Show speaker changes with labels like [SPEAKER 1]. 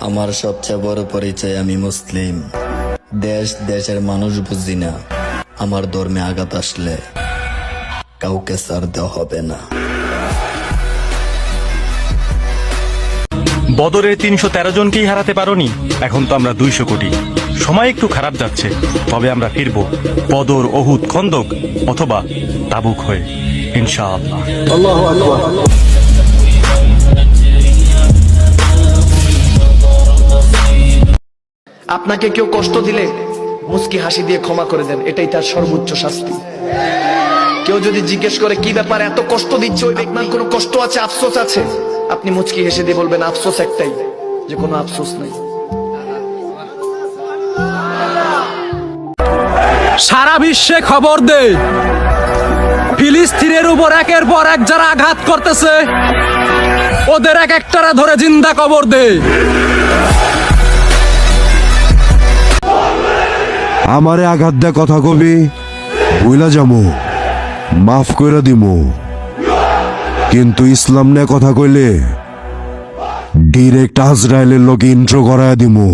[SPEAKER 1] আমার সবচেয়ে বড় পরিচয়, আমি মুসলিম। দেশ দেশের মানুষ বুঝি না। আমার ধর্মে আঘাত আসলে কাউকে ছাড় দেওয়া হবে না।
[SPEAKER 2] বদরে ৩১৩ জনকেই হারাতে পারোনি, এখন তো আমরা ২০০ কোটি। সময় একটু খারাপ যাচ্ছে, তবে আমরা ফিরবো বদর, ওহুদ, খন্দক অথবা তাবুক হয়ে, ইনশাআল্লাহ।
[SPEAKER 3] আল্লাহু আকবার।
[SPEAKER 4] আপনাকে কেউ কষ্ট দিলে মুস্কি হাসি দিয়ে ক্ষমা করে দেন, এটাই তার সর্বোচ্চ শাস্তি। কেউ যদি জিজ্ঞেস করে কি ব্যাপার এত কষ্ট দিচ্ছ, আপনার কোনো কষ্ট আছে, আফসোস আছে, আপনি মুচকি হেসে দিয়ে বলবেন আফসোস একটাই, যে কোনো আফসোস নাই।
[SPEAKER 5] সারা বিশ্বে খবর দে, ফিলিস্তিনের উপর একের পর এক যারা আঘাত করতেছে ওদের এক একটারা ধরে জিন্দা কবর দে।
[SPEAKER 6] আমারে আঘাত দে কথা কবি, ভুইলা যামু, মাফ কইরা দিমু, কিন্তু ইসলাম নিয়ে কথা কইলে ডিরেক্ট আজরাইলের লোকে ইন্ট্রো করায়া দিমু।